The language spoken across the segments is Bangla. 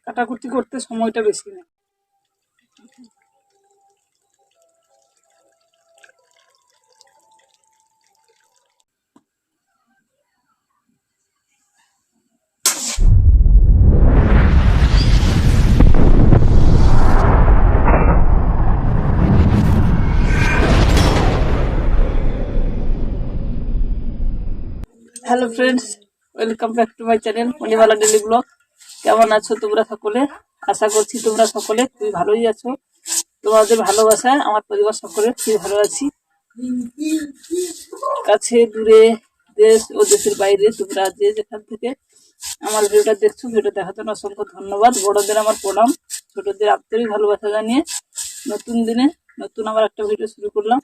কাটাকুটি করতে সময়টা বেশি নেই। Hello friends, welcome back to my channel Manimala daily blog. কেমন আছো তোমরা সকলে? আশা করছি তোমরা সকলে খুবই ভালোই আছো। তোমাদের ভালোবাসায় আমার পরিবার সকলে খুবই ভালো আছি। কাছে দূরে, দেশ ও দেশের বাইরে তোমরা যে যেখান থেকে আমার ভিডিওটা দেখছো, ভিডিও দেখার জন্য অসংখ্য ধন্যবাদ। বড়দের আমার প্রণাম, ছোটদের আন্তরিক ভালোবাসা জানিয়ে নতুন দিনে নতুন আমার একটা ভিডিও শুরু করলাম।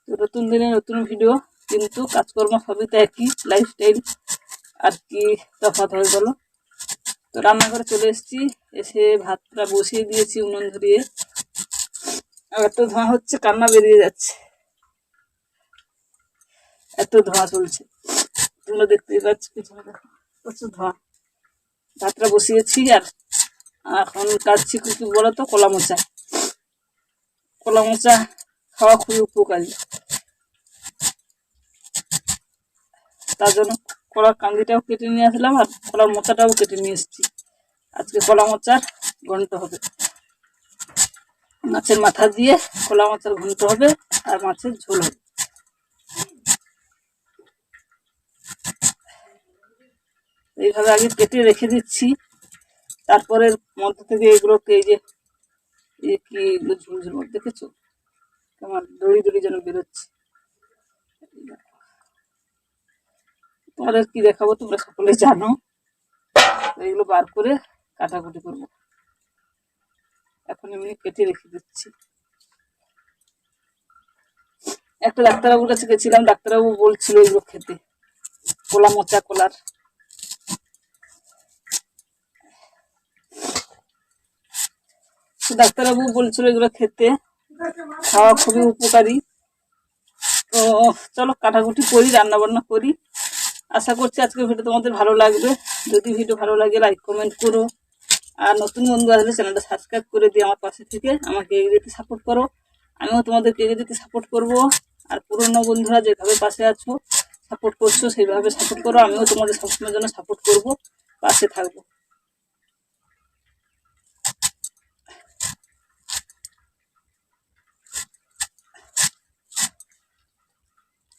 তো নতুন দিনে নতুন ভিডিও, কিন্তু কাজকর্ম সবই তো একই, লাইফস্টাইল আর কি তফাৎ হয়ে গেল। তো রান্নাঘরে চলে এসেছি, এসে ভাতটা বসিয়ে দিয়েছি উনুন ধরিয়ে। এত ধোঁয়া হচ্ছে, কান্না বেরিয়ে যাচ্ছে, এত ধোঁয়া চলছে। তোমরা দেখতেই পাচ্ছ, পিছনে দেখো প্রচুর ধোঁয়া। ভাতটা বসিয়েছি আর এখন কাটছি কি বলো তো, কলা মোচা। কলা মোচা খাওয়া খুবই উপকারী, তার জন্য কলার কান্দিটাও কেটে নিয়ে আসলাম আর কলার মোচাটাও কেটে নিয়ে এসেছি। আজকে কলা মোচার ঘন্ট হবে, মাছের মাথা দিয়ে কলা মোচার ঘন্ট হবে আর মাছের ঝোল হবে। এইভাবে আগে কেটে রেখে দিচ্ছি, তারপরে মধ্যে থেকে এগুলোকে এই যে কি ঝুল ঝুল দেখেছো কেমন দড়ি দড়ি যেন বেরোচ্ছে। তোমাদের কি দেখাবো, তোমরা সকলে জানো। এইগুলো বার করে কাটাকুটি করবো, এখন এমনি কেটে রেখে দিচ্ছি। একটা ডাক্তারবাবুর কাছে গেছিলাম, ডাক্তারবাবু বলছিল এগুলো খেতে, কলা মোচা কলার। ডাক্তারবাবু বলছিল এগুলো খেতে, খাওয়া খুবই উপকারী। তো চলো কাটাকুটি করি, রান্না বান্না করি। আশা করছি আজকের ভিডিও তোমাদের ভালো লাগবে। যদি ভিডিও ভালো লাগে লাইক কমেন্ট করো, আর নতুন বন্ধু আসলে চ্যানেলটা সাবস্ক্রাইব করে দিয়ে আমার পাশে থেকে আমাকে এগিয়ে দিতে সাপোর্ট করো। আমিও তোমাদেরকে এগিয়ে দিতে সাপোর্ট করব। আর পুরনো বন্ধুরা যেভাবে পাশে আছো, সাপোর্ট করছো, সেইভাবে সাপোর্ট করো। আমিও তোমাদের সবসময়ের জন্য সাপোর্ট করব, পাশে থাকবো।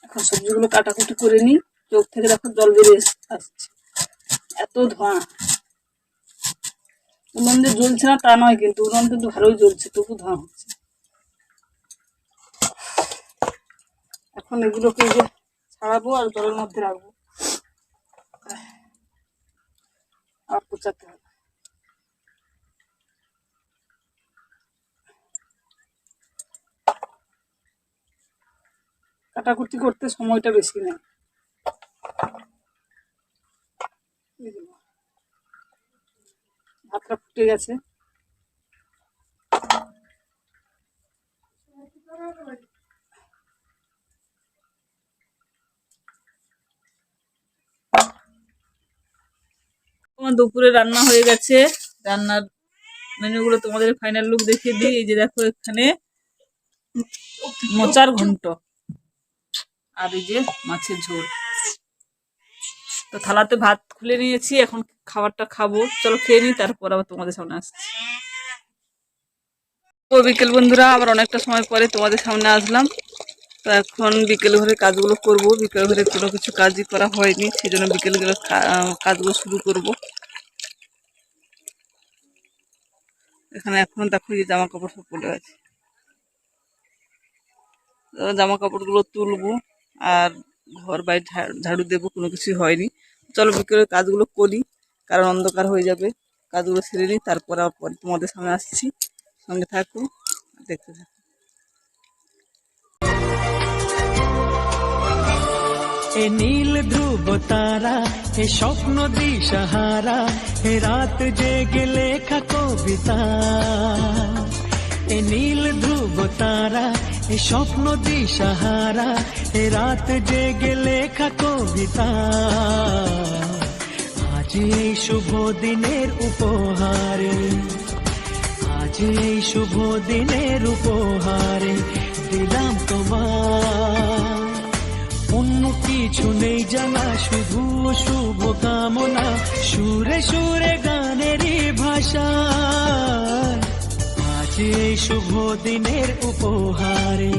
এখন সবজিগুলো কাটাকুটি করে নিই। চোখ থেকে দেখো জল বেরিয়ে আসছে, এত ধোঁয়া। উনুন যে জ্বলছে না তা নয়, কিন্তু উনুন কিন্তু ভালোই জ্বলছে, তবু ধোঁয়া হচ্ছে। এখন এগুলোকে যে ছাড়াবো আর জলের মধ্যে রাখবো, আর কুচাতে হবে। কাটাকুটি করতে সময়টা বেশি নেই। ভাতটা ফুটে গেছে, আমার দুপুরে রান্না হয়ে গেছে। রান্নার মেনুগুলো তোমাদের ফাইনাল লুক দেখিয়ে দিই। এই যে দেখো, এখানে মোচার ঘন্ট আর এই যে মাছের ঝোল। তো থালাতে ভাত খুলে নিয়েছি, এখন খাবারটা খাবো। চলো খেয়ে নিই, তারপর আবার তোমাদের সামনে আসছি। তো বিকেল বন্ধুরা, আবার অনেকটা সময় পরে তোমাদের সামনে আসলাম। তো এখন বিকেল ঘরে কাজগুলো করব। বিকেল ঘরে কোনো কিছু কাজই করা হয়নি, সেই জন্য বিকেল ঘরে কাজগুলো শুরু করব। এখানে এখন দেখো যে জামা কাপড় সব পড়ে আছে, জামা কাপড়গুলো তুলবো আর ঘর বাইরে ঝাড়ু দেবো, কোনো কিছুই হয়নি। চলো বিকেলের কাজগুলো করি, কারণ অন্ধকার হয়ে যাবে। কাজগুলো সেরে নিই, তারপর আবার তোমাদের সামনে আসছি। সঙ্গে থাকো, দেখতে থাকো। এ নীল ধ্রুব তারা, এ স্বপ্ন দিশাহারা, এ রাত জেগে লেখা কবিতা। এ নীল ধ্রুব তারা, এ স্বপ্ন দিশাহারা, এ রাত জেগে লেখা কবিতা। আজ আজ এই শুভ দিনের উপহারে, আজ এই শুভ দিনের উপহারে দিলাম তোমার। অন্য কিছু নেই জানা, শুধু শুভ কামনা, সুরে সুরে গানেরই ভাষা। আজ এই শুভ দিনের উপহারে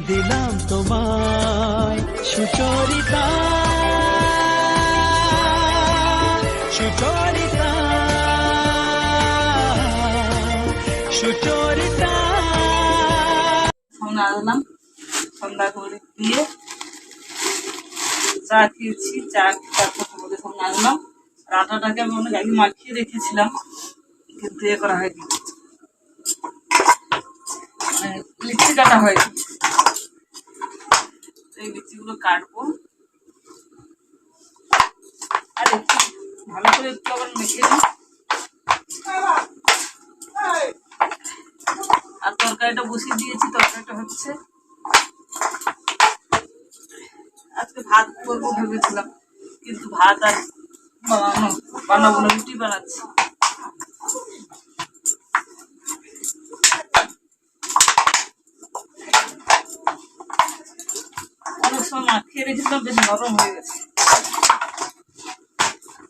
দিলাম তোমায় সুচরিতা, সুচরিতা, সুচরিতা। সামনে আনলাম সন্ধ্যা করে দিয়ে চা খেয়েছি, চা তারপর তোমাদের সামনে আনলাম। আর আটাটাকে আমি অনেক আগে মাখিয়ে রেখেছিলাম, কিন্তু এ করা হয়নি, লিচি কাটা হয়নি। এই লিচিগুলো কাটবো, আর একটু ভালো করে একটু আবার মেখে নিই। আর তরকারিটা বসিয়ে দিয়েছি, তরকারিটা হচ্ছে। আজকে ভাত করবো ভেবেছিলাম, কিন্তু ভাত আর বানাবো না, রুটি বানাচ্ছি। অনেক সময় মাখিয়ে রেখেছিলাম, বেশ নরম হয়ে গেছে।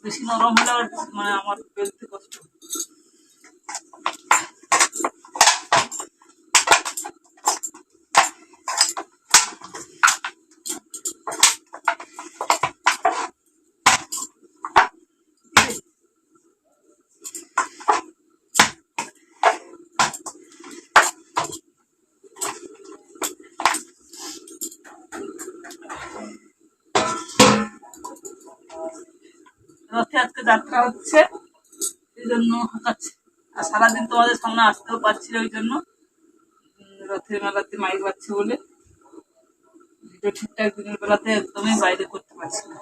বেশি নরম হলে আবার মানে আমার বেলতে কষ্ট। রথে আজকে যাত্রা হচ্ছে, এই জন্য হাঁকাচ্ছে। আর সারাদিন তোমাদের সামনে আসতেও পারছি না, ওই জন্য রথের মেলাতে মাইক বাজছে বলে ভিডিও ঠিকঠাক দিনের বেলাতে একদমই বাইরে করতে পারছি না।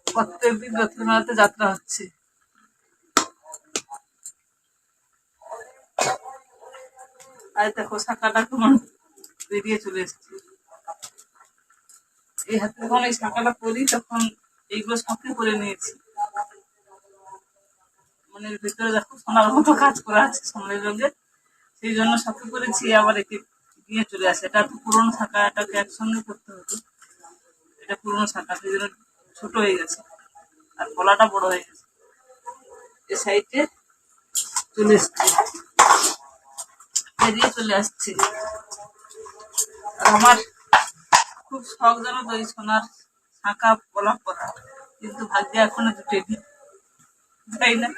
প্রত্যেকদিন রথের মেলাতে যাত্রা হচ্ছে। আর দেখো শাঁখাটা কেমন বেরিয়ে চলে এসছে। এই হাতে যখন এই শাঁখাটা করি তখন এইগুলো শখে করে নিয়েছি। মানে ভিতরে দেখো সোনার মতো কাজ করা আছে সোনালি রঙের, সেই জন্য শখে করেছি। আবার একে দিয়ে চলে আসে। এটা তো পুরোনো শাঁখা, এটাকে একসঙ্গে করতে হতো। এটা পুরোনো শাঁখা, সেই জন্য ছোট হয়ে গেছে, আর গলাটা বড় হয়ে গেছে। এই সাইডে চলে এসছে, বেরিয়ে চলে আসছে। আর আমার খুব শখ জানো তো এই সোনার শাঁখা পলা পরা, কিন্তু ভাগ্যে এখনো জুটেনি, তাই না?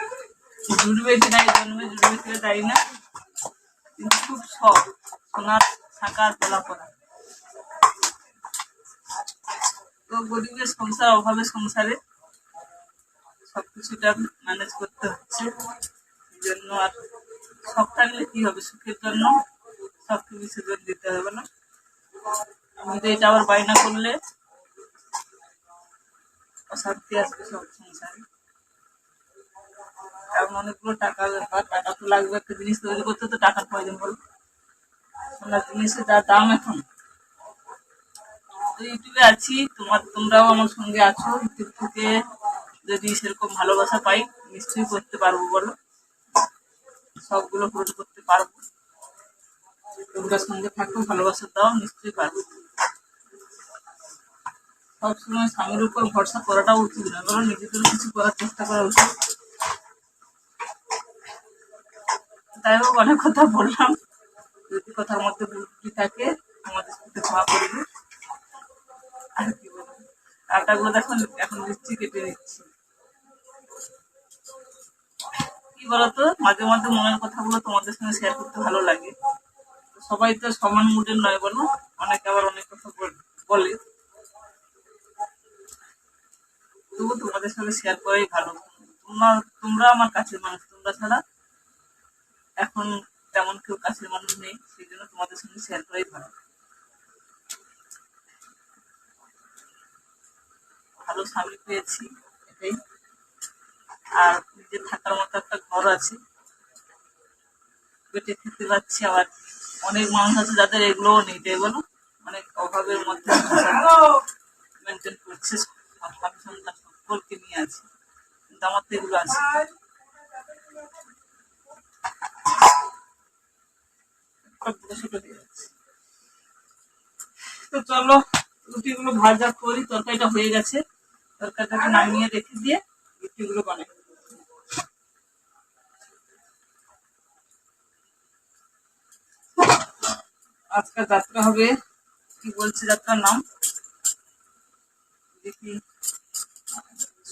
জুড়বে কিনা এই জন্মে, জুড়বে কিনা তাই না, কিন্তু খুব শখ সোনার শাঁখা আর পলা পরা। তো গরিবের সংসার, অভাবে সংসারে সবকিছুটা ম্যানেজ করতে হচ্ছে। এই জন্য আর শখ থাকলে কি হবে, সুখের জন্য সবকে বিসর্জন দিতে হবে না। কিন্তু এটা আবার বায়না করলে অশান্তি আসবে সব সংসারে। কারণ অনেকগুলো টাকা দরকার, টাকা তো লাগবে, একটা জিনিস তৈরি করতে তো টাকার প্রয়োজন। বলো, সোনার জিনিসের যা দাম এখন। তো ইউটিউবে আছি, তোমরাও আমার সঙ্গে আছো। ইউটিউব থেকে যদি সেরকম ভালোবাসা পাই নিশ্চয়ই করতে পারবো, বলো, সবগুলো পূরণ করতে পারবো। তোমরা সঙ্গে থাকো, ভালোবাসা দাও, নিশ্চয়ই পারবো। সবসময় স্বামীর উপর ভরসা করাটা উচিত না, বলো, নিজেদের কিছু করার চেষ্টা করা উচিত। তাই হোক, অনেক কথা বললাম। যদি কথার মধ্যে ভুল ত্রুটি থাকে আমাদের সাথে ক্ষমা করবে। আর কি বলবো, আটাগুলো দেখো এখন দিচ্ছি, কেটে নিচ্ছি। কি বলতো, মাঝে মাঝে মনের কথাগুলো তোমাদের সঙ্গে শেয়ার করতে ভালো লাগে। সবাই তো সমান মুডের নয়, বলো, অনেকে আবার অনেক কথা বলে। তবু তোমাদের সঙ্গে শেয়ার করাই ভালো। তোমরা আমার কাছের মানুষ, তোমরা ছাড়া এখন তেমন কেউ কাছের মানুষ নেই, সেই জন্য তোমাদের সঙ্গে শেয়ার করাই ভালো। ভালো স্বামী পেয়েছি, এটাই। আর নিজের থাকার মতো একটা ঘর আছে, পেটে খেতে পাচ্ছি। আবার অনেক মানুষ আছে যাদের এগুলোও নেই, তাই বলো, অনেক অভাবের মধ্যে মেনটেন করছে, স্বামী সন্তান সকলকে নিয়ে আছে, কিন্তু আমার তো এগুলো আছে। ছোট হয়ে যাচ্ছে। তো চলো রুটিগুলো ভাজা করি, তরকারিটা হয়ে গেছে, তরকারিটাকে নামিয়ে রেখে দিয়ে রুটিগুলো বানাই। আজকাল যাত্রা হবে, কি বলছে যাত্রার নাম দেখি,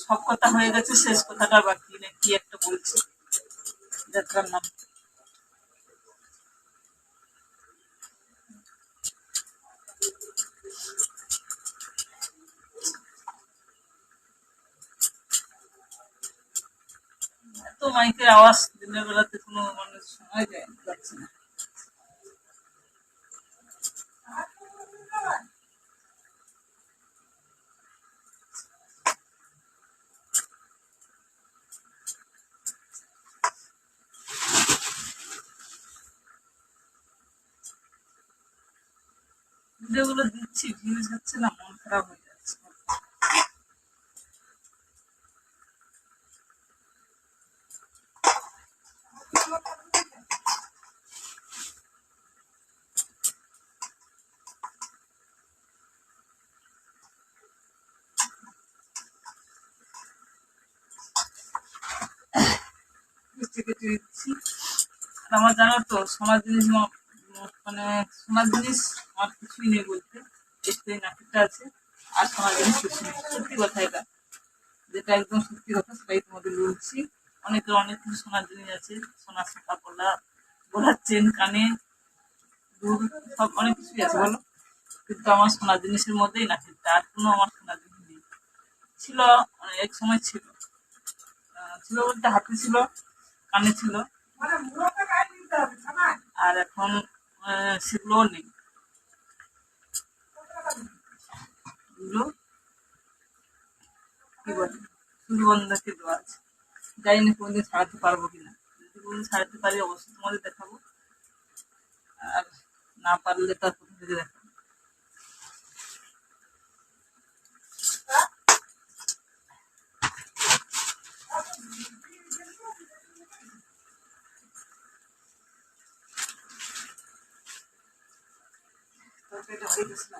সব কথা হয়ে গেছে, শেষ কথাটা বাকি না কি একটা বলছে যাত্রার নাম। এত মাইকের আওয়াজ, দিনের বেলাতে কোনো মানে সময় যাচ্ছে না। ভিডিওগুলো দিচ্ছি, ভিউজ হচ্ছে না, মন খারাপ হয়ে যাচ্ছে। কেটে দিচ্ছি। আর আমার জানো তো সোনার জিনিস, মানে সোনার জিনিস আমার কিছুই নেই বলতে, একটু নাটকটা আছে, আর সোনার জিনিস কিছু নেই। সত্যি কথা এটা, যেটা একদম সত্যি কথা সেটাই তোমাদের বলছি। অনেকের অনেক কিছু সোনার জিনিস আছে, সোনার শাখা পলা, গলার চেন, কানে দুল, সব অনেক কিছুই আছে বলো, কিন্তু আমার সোনার জিনিসের মধ্যেই নাটকটা, আর কোনো আমার সোনার জিনিস নেই। ছিল এক সময় ছিল, ছিল বলতে হাতে ছিল, কানে ছিল, আর এখন সেগুলোও নেই। এগুলো কি বলে, শুধু বন্ধুকে দেওয়া আছে, জানি না কোনদিন ছাড়াতে পারবো কিনা। যদি কোনদিন ছাড়াতে পারি অবশ্যই তোমাদের দেখাবো, আর না পারলে তার কোথা থেকে দেখাবো। তরকারিটা হয়ে গেছে না?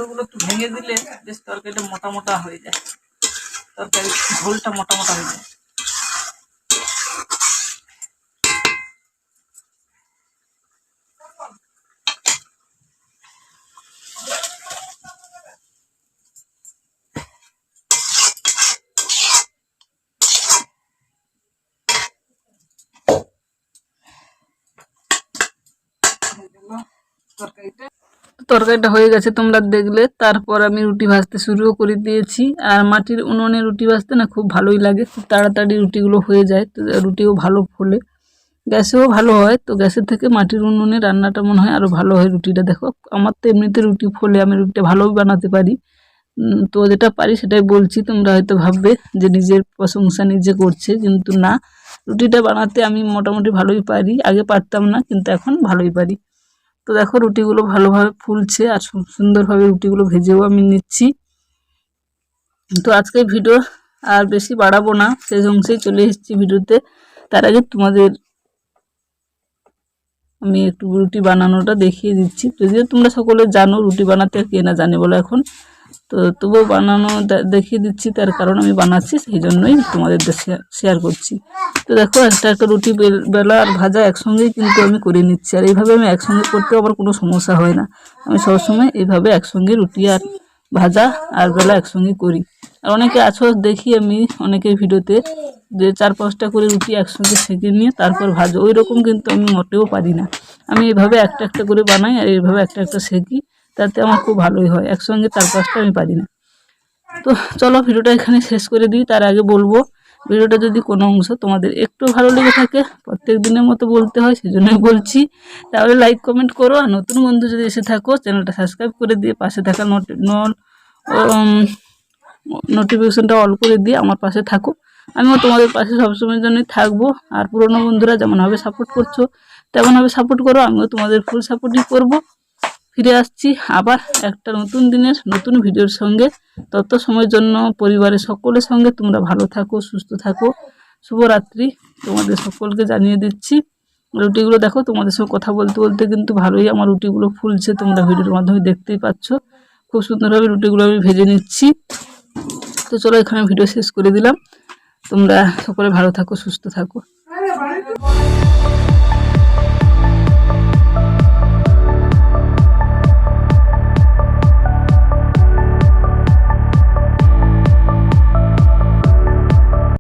ওগুলো একটু ভেঙে দিলে বেশ তরকারিটা মোটা মোটা হয়ে যায়, তরকারি ঝোলটা মোটা মোটা হয়ে যায়। তরকারিটা হয়ে গেছে তোমরা দেখলে। তারপর আমি রুটি ভাজতে শুরুও করে দিয়েছি। আর মাটির উনুনে রুটি ভাজতে না খুব ভালোই লাগে, খুব তাড়াতাড়ি রুটিগুলো হয়ে যায়, তো রুটিও ভালো ফোলে, গ্যাসেও ভালো হয়। তো গ্যাসের থেকে মাটির উনুনে রান্নাটা মনে হয় আরও ভালো হয় রুটিটা। দেখো আমার তো এমনিতে রুটি ফোলে, আমি রুটিটা ভালোই বানাতে পারি। তো যেটা পারি সেটাই বলছি, তোমরা হয়তো ভাববে যে নিজের প্রশংসা নিজে করছে, কিন্তু না, রুটিটা বানাতে আমি মোটামুটি ভালোই পারি। আগে পারতাম না, কিন্তু এখন ভালোই পারি। তো দেখো রুটিগুলো ভালোভাবে ফুলছে, আর সুন্দরভাবে রুটিগুলো ভেজেও আমি নিচ্ছি। তো আজকে ভিডিও আর বেশি বাড়াবো না, শেষ অংশেই চলে এসেছি ভিডিওতে। তার আগে তোমাদের আমি একটু রুটি বানানোটা দেখিয়ে দিচ্ছি। যদিও তোমরা সকলে জানো রুটি বানাতে, কে না জানে বলো এখন, তো তবুও বানানো দেখিয়ে দিচ্ছি, তার কারণ আমি বানাচ্ছি সেই জন্যই তোমাদের শেয়ার করছি। তো দেখো একটা একটা রুটি বেলা আর ভাজা একসঙ্গেই কিন্তু আমি করে নিচ্ছি, আর এইভাবে আমি একসঙ্গে করতেও আবার কোনো সমস্যা হয় না। আমি সবসময় এইভাবে একসঙ্গে রুটি আর ভাজা আর বেলা একসঙ্গে করি। আর অনেকে আছো দেখি আমি অনেকের ভিডিওতে যে 4-5টা করে রুটি একসঙ্গে সেঁকে নিয়ে তারপর ভাজো, ওই রকম কিন্তু আমি মোটেও পারি না। আমি এইভাবে একটা একটা করে বানাই আর এইভাবে একটা একটা সেঁকি, তাতে আমার খুব ভালোই হয়, একসঙ্গে 4-5টা আমি পারি না। তো চলো ভিডিওটা এখানে শেষ করে দিই। তার আগে বলবো, ভিডিওটা যদি কোনো অংশ তোমাদের একটু ভালো লেগে থাকে, প্রত্যেক দিনের মতো বলতে হয় সেজন্যই বলছি, তাহলে লাইক কমেন্ট করো। আর নতুন বন্ধু যদি এসে থাকো, চ্যানেলটা সাবস্ক্রাইব করে দিয়ে পাশে থাকা নোটিফিকেশনটা অল করে দিয়ে আমার পাশে থাকো। আমিও তোমাদের পাশে সবসময়ের জন্যই থাকবো। আর পুরোনো বন্ধুরা যেমনভাবে সাপোর্ট করছো তেমনভাবে সাপোর্ট করো, আমিও তোমাদের ফুল সাপোর্টই করবো। ফিরে আসছি আবার একটা নতুন দিনের নতুন ভিডিওর সঙ্গে। তত সময়ের জন্য পরিবারের সকলের সঙ্গে তোমরা ভালো থাকো, সুস্থ থাকো। শুভরাত্রি তোমাদের সকলকে জানিয়ে দিচ্ছি। রুটিগুলো দেখো, তোমাদের সঙ্গে কথা বলতে বলতে কিন্তু ভালোই আমার রুটিগুলো ফুলছে, তোমরা ভিডিওর মাধ্যমে দেখতেই পাচ্ছ। খুব সুন্দরভাবে রুটিগুলো আমি ভেজে নিচ্ছি। তো চলো এখানে ভিডিও শেষ করে দিলাম। তোমরা সকলে ভালো থাকো, সুস্থ থাকো।